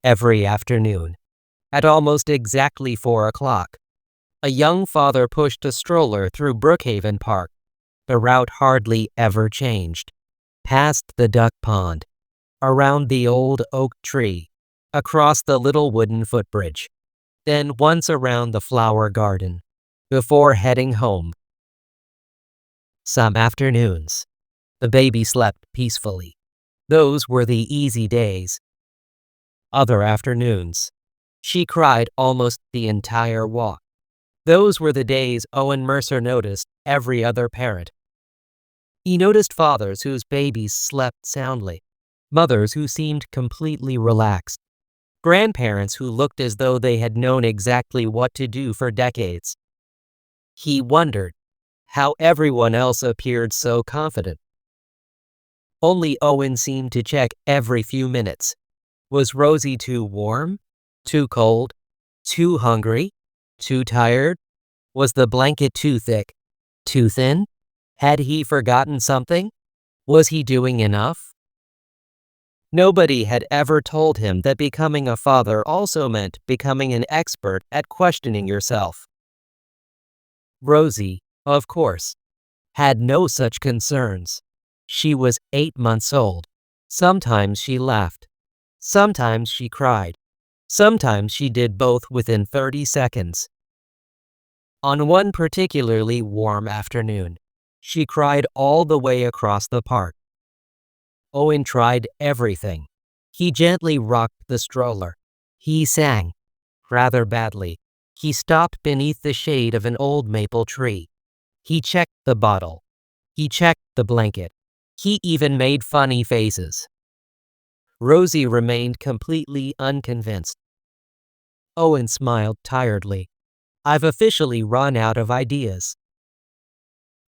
Every afternoon, at almost exactly 4 o'clock, a young father pushed a stroller through Brookhaven Park. The route hardly ever changed. Past the duck pond, around the old oak tree, across the little wooden footbridge, then once around the flower garden, before heading home. Some afternoons, the baby slept peacefully. Those were the easy days. Other afternoons, she cried almost the entire walk. Those were the days Owen Mercer noticed every other parent. He noticed fathers whose babies slept soundly, mothers who seemed completely relaxed, grandparents who looked as though they had known exactly what to do for decades. He wondered how everyone else appeared so confident. Only Owen seemed to check every few minutes. Was Rosie too warm? Too cold? Too hungry? Too tired? Was the blanket too thick? Too thin? Had he forgotten something? Was he doing enough? Nobody had ever told him that becoming a father also meant becoming an expert at questioning yourself. Rosie, of course, had no such concerns. She was 8 months old. Sometimes she laughed. Sometimes she cried. Sometimes she did both within 30 seconds. On one particularly warm afternoon, she cried all the way across the park. Owen tried everything. He gently rocked the stroller. He sang, rather badly. He stopped beneath the shade of an old maple tree. He checked the bottle. He checked the blanket. He even made funny faces. Rosie remained completely unconvinced. Owen smiled tiredly. I've officially run out of ideas.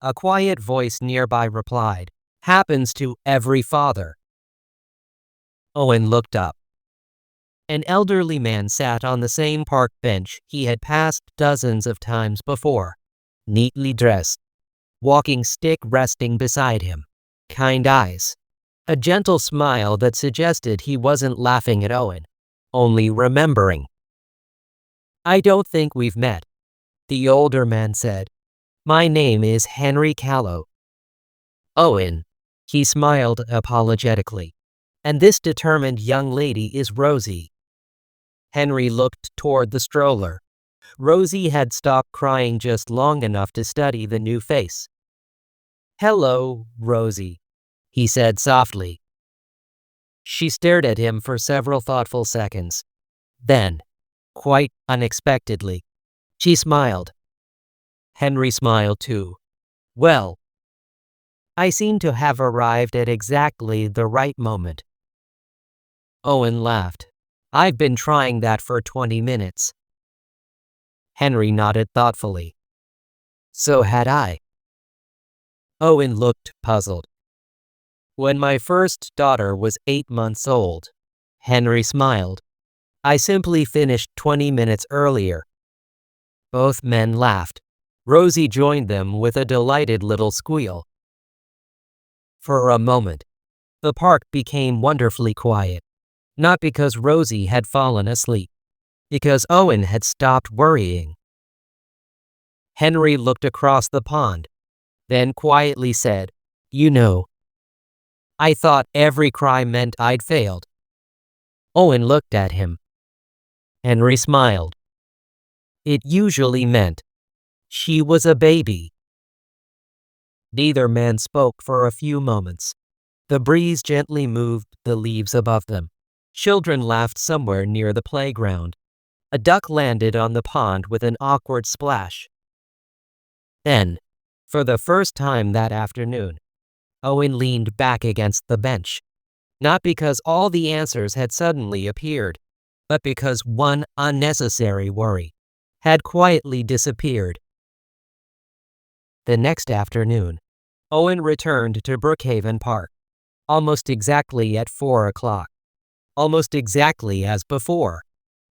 A quiet voice nearby replied, happens to every father. Owen looked up. An elderly man sat on the same park bench he had passed dozens of times before, neatly dressed, walking stick resting beside him, kind eyes, a gentle smile that suggested he wasn't laughing at Owen, only remembering. I don't think we've met, the older man said. My name is Henry Callow. Owen, he smiled apologetically. And this determined young lady is Rosie. Henry looked toward the stroller. Rosie had stopped crying just long enough to study the new face. Hello, Rosie, he said softly. She stared at him for several thoughtful seconds. Then, quite unexpectedly, she smiled. Henry smiled too. Well, I seem to have arrived at exactly the right moment. Owen laughed. I've been trying that for 20 minutes. Henry nodded thoughtfully. So had I. Owen looked puzzled. When my first daughter was 8 months old, Henry smiled. I simply finished 20 minutes earlier. Both men laughed. Rosie joined them with a delighted little squeal. For a moment, the park became wonderfully quiet. Not because Rosie had fallen asleep, because Owen had stopped worrying. Henry looked across the pond, then quietly said, You know, I thought every cry meant I'd failed. Owen looked at him. Henry smiled. It usually meant she was a baby. Neither man spoke for a few moments. The breeze gently moved the leaves above them. Children laughed somewhere near the playground. A duck landed on the pond with an awkward splash. Then, for the first time that afternoon, Owen leaned back against the bench. Not because all the answers had suddenly appeared, but because one unnecessary worry had quietly disappeared. The next afternoon, Owen returned to Brookhaven Park, almost exactly at 4 o'clock. Almost exactly as before.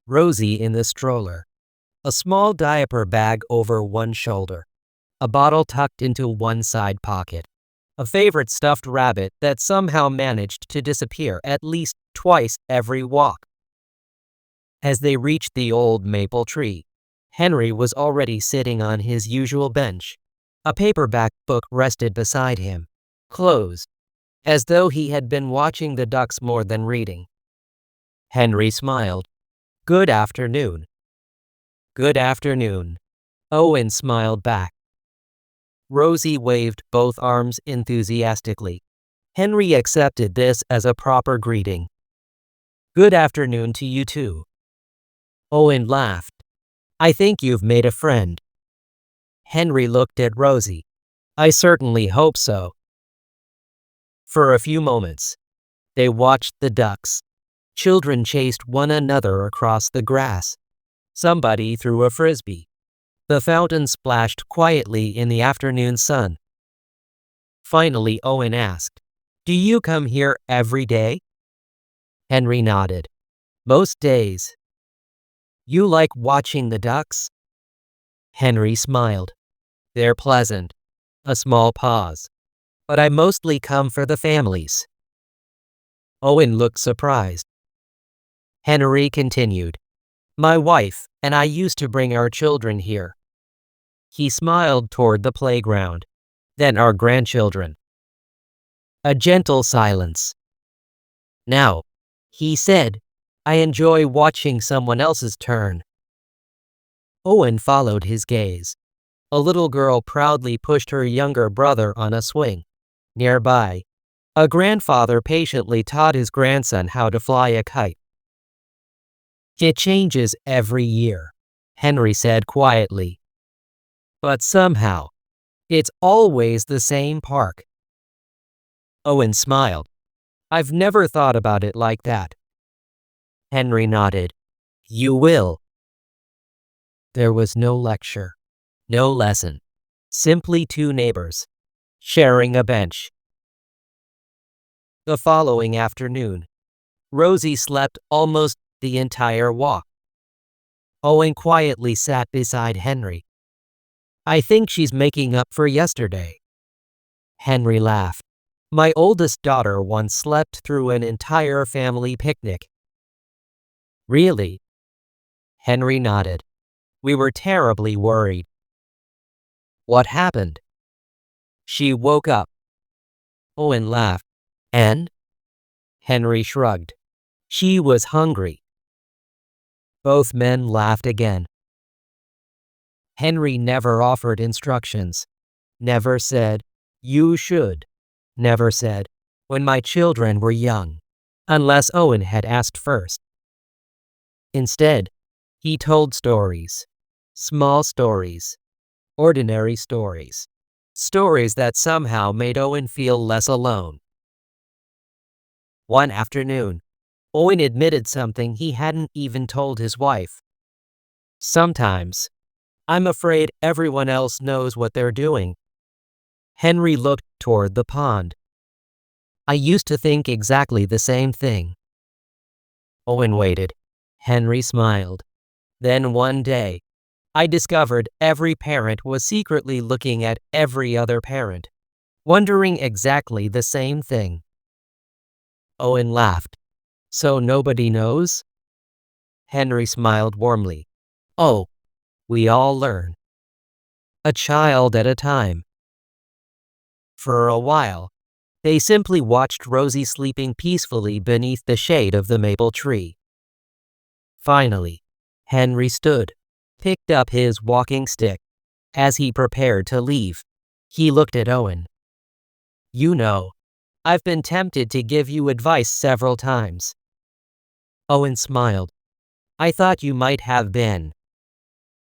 Rosie in the stroller. A small diaper bag over one shoulder. A bottle tucked into one side pocket. A favorite stuffed rabbit that somehow managed to disappear at least twice every walk. As they reached the old maple tree, Henry was already sitting on his usual bench. A paperback book rested beside him, closed, as though he had been watching the ducks more than reading. Henry smiled. "Good afternoon." "Good afternoon." Owen smiled back. Rosie waved both arms enthusiastically. Henry accepted this as a proper greeting. "Good afternoon to you too." Owen laughed. "I think you've made a friend." Henry looked at Rosie. "I certainly hope so." For a few moments, they watched the ducks. Children chased one another across the grass. Somebody threw a frisbee. The fountain splashed quietly in the afternoon sun. Finally, Owen asked, "Do you come here every day?" Henry nodded. "Most days." "You like watching the ducks?" Henry smiled. "They're pleasant." A small pause. "But I mostly come for the families." Owen looked surprised. Henry continued, "My wife and I used to bring our children here." He smiled toward the playground. "Then our grandchildren." A gentle silence. "Now," he said, "I enjoy watching someone else's turn." Owen followed his gaze. A little girl proudly pushed her younger brother on a swing. Nearby, a grandfather patiently taught his grandson how to fly a kite. "It changes every year," Henry said quietly. "But somehow, it's always the same park." Owen smiled. "I've never thought about it like that." Henry nodded. "You will." There was no lecture, no lesson, simply two neighbors, sharing a bench. The following afternoon, Rosie slept almost the entire walk. Owen quietly sat beside Henry. "I think she's making up for yesterday." Henry laughed. "My oldest daughter once slept through an entire family picnic." "Really?" Henry nodded. "We were terribly worried." "What happened?" "She woke up." Owen laughed. "And?" Henry shrugged. "She was hungry." Both men laughed again. Henry never offered instructions. Never said, "You should." Never said, "When my children were young," unless Owen had asked first. Instead, he told stories. Small stories. Ordinary stories. Stories that somehow made Owen feel less alone. One afternoon, Owen admitted something he hadn't even told his wife. "Sometimes, I'm afraid everyone else knows what they're doing." Henry looked toward the pond. "I used to think exactly the same thing." Owen waited. Henry smiled. "Then one day, I discovered every parent was secretly looking at every other parent, wondering exactly the same thing." Owen laughed. "So nobody knows?" Henry smiled warmly. "Oh, we all learn. A child at a time." For a while, they simply watched Rosie sleeping peacefully beneath the shade of the maple tree. Finally, Henry stood, picked up his walking stick. As he prepared to leave, he looked at Owen. "You know, I've been tempted to give you advice several times." Owen smiled. "I thought you might have been."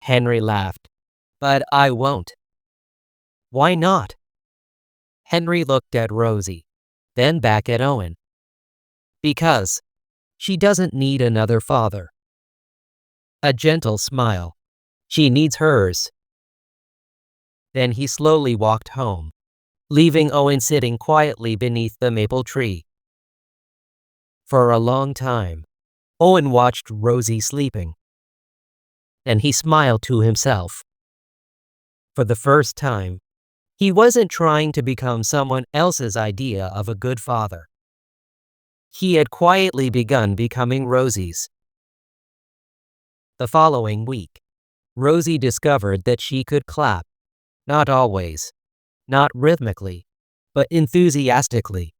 Henry laughed. "But I won't." "Why not?" Henry looked at Rosie, then back at Owen. "Because she doesn't need another father." A gentle smile. "She needs hers." Then he slowly walked home, leaving Owen sitting quietly beneath the maple tree. For a long time, Owen watched Rosie sleeping. Then he smiled to himself. For the first time, he wasn't trying to become someone else's idea of a good father. He had quietly begun becoming Rosie's. The following week, Rosie discovered that she could clap. Not always, not rhythmically, but enthusiastically.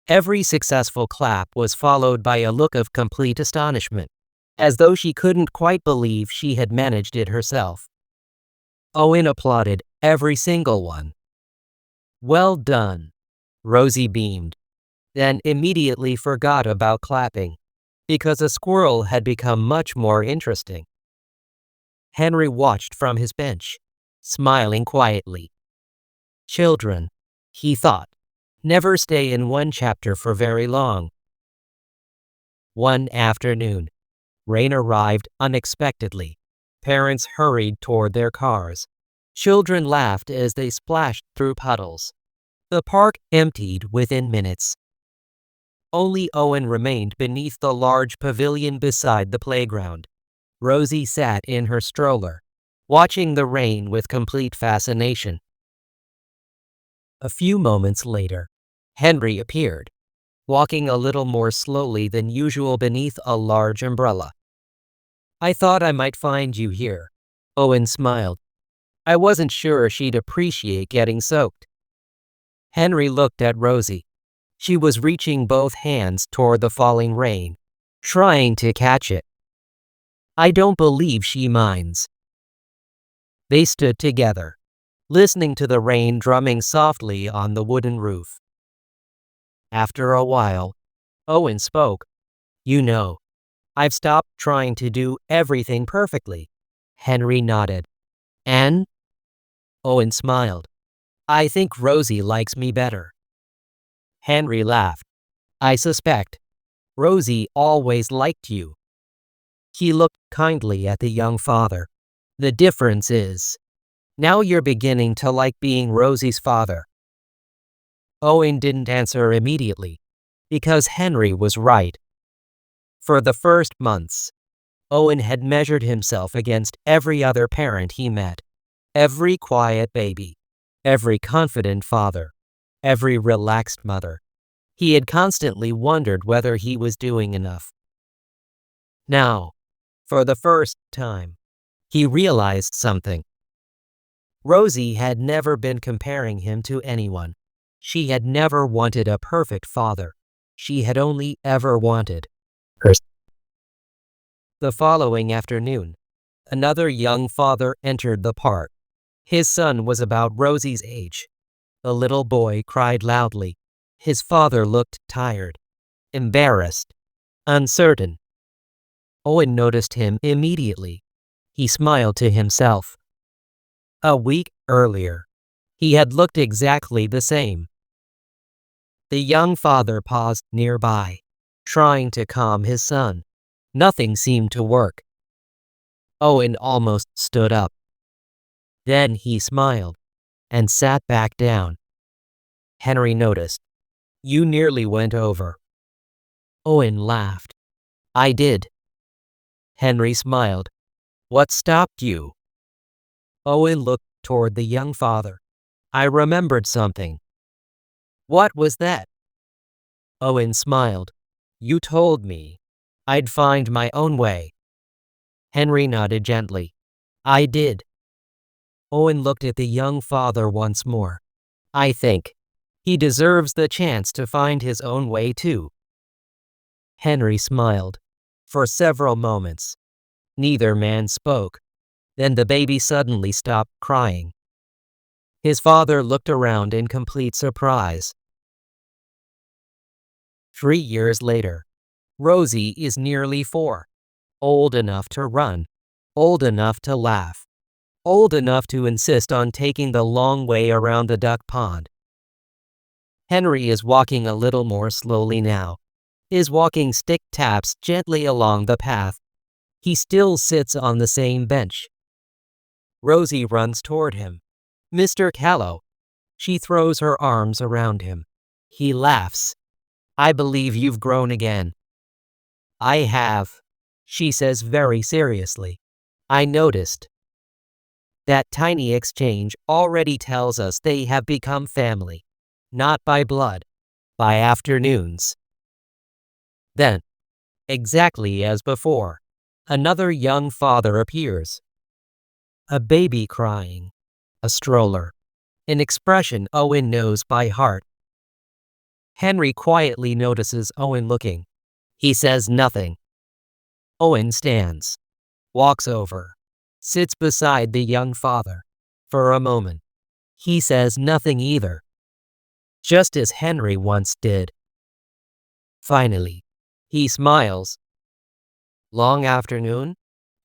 Every successful clap was followed by a look of complete astonishment, as though she couldn't quite believe she had managed it herself. Owen applauded every single one. "Well done," Rosie beamed, then immediately forgot about clapping, because a squirrel had become much more interesting. Henry watched from his bench, smiling quietly. Children, he thought, never stay in one chapter for very long. One afternoon, rain arrived unexpectedly. Parents hurried toward their cars. Children laughed as they splashed through puddles. The park emptied within minutes. Only Owen remained beneath the large pavilion beside the playground. Rosie sat in her stroller, watching the rain with complete fascination. A few moments later, Henry appeared, walking a little more slowly than usual beneath a large umbrella. "I thought I might find you here," Owen smiled. "I wasn't sure she'd appreciate getting soaked." Henry looked at Rosie. She was reaching both hands toward the falling rain, trying to catch it. "I don't believe she minds." They stood together, listening to the rain drumming softly on the wooden roof. After a while, Owen spoke. "You know, I've stopped trying to do everything perfectly." Henry nodded. "And?" Owen smiled. "I think Rosie likes me better." Henry laughed. "I suspect Rosie always liked you." He looked kindly at the young father. "The difference is, now you're beginning to like being Rosie's father." Owen didn't answer immediately, because Henry was right. For the first months, Owen had measured himself against every other parent he met. Every quiet baby, every confident father, every relaxed mother. He had constantly wondered whether he was doing enough. Now, for the first time, he realized something. Rosie had never been comparing him to anyone. She had never wanted a perfect father. She had only ever wanted her. The following afternoon, another young father entered the park. His son was about Rosie's age. The little boy cried loudly. His father looked tired, embarrassed, uncertain. Owen noticed him immediately. He smiled to himself. A week earlier, he had looked exactly the same. The young father paused nearby, trying to calm his son. Nothing seemed to work. Owen almost stood up. Then he smiled and sat back down. Henry noticed. "You nearly went over." Owen laughed. "I did." Henry smiled. "What stopped you?" Owen looked toward the young father. "I remembered something." "What was that?" Owen smiled. "You told me I'd find my own way." Henry nodded gently. "I did." Owen looked at the young father once more. "I think he deserves the chance to find his own way too." Henry smiled. For several moments, neither man spoke. Then the baby suddenly stopped crying. His father looked around in complete surprise. 3 years later, Rosie is nearly 4, old enough to run, old enough to laugh, old enough to insist on taking the long way around the duck pond. Henry is walking a little more slowly now. His walking stick taps gently along the path. He still sits on the same bench. Rosie runs toward him. "Mr. Callow." She throws her arms around him. He laughs. "I believe you've grown again." "I have," she says very seriously. "I noticed." That tiny exchange already tells us they have become family, not by blood, by afternoons. Then, exactly as before, Another young father appears. A baby crying. A stroller. An expression Owen knows by heart. Henry quietly notices Owen looking. He says nothing. Owen stands. Walks over. Sits beside the young father. For a moment. He says nothing either. Just as Henry once did. Finally, he smiles. Long afternoon?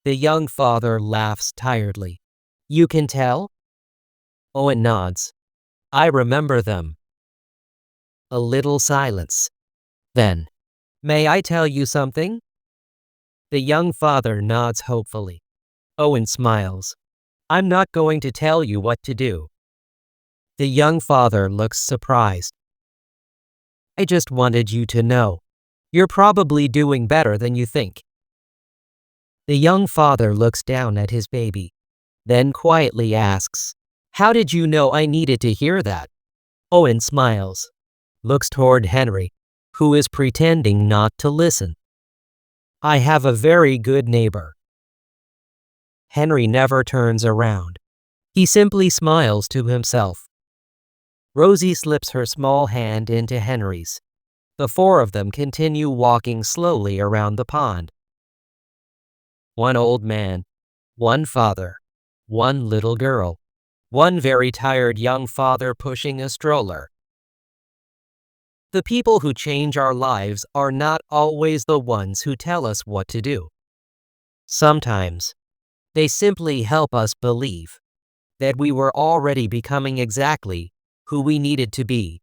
The young father laughs tiredly. You can tell? Owen nods. I remember them. A little silence. Then, may I tell you something? The young father nods hopefully. Owen smiles. I'm not going to tell you what to do. The young father looks surprised. I just wanted you to know. You're probably doing better than you think. The young father looks down at his baby, then quietly asks, How did you know I needed to hear that? Owen smiles, looks toward Henry, who is pretending not to listen. I have a very good neighbor. Henry never turns around. He simply smiles to himself. Rosie slips her small hand into Henry's. The four of them continue walking slowly around the pond. One old man, one father, one little girl, one very tired young father pushing a stroller. The people who change our lives are not always the ones who tell us what to do. Sometimes, they simply help us believe that we were already becoming exactly who we needed to be.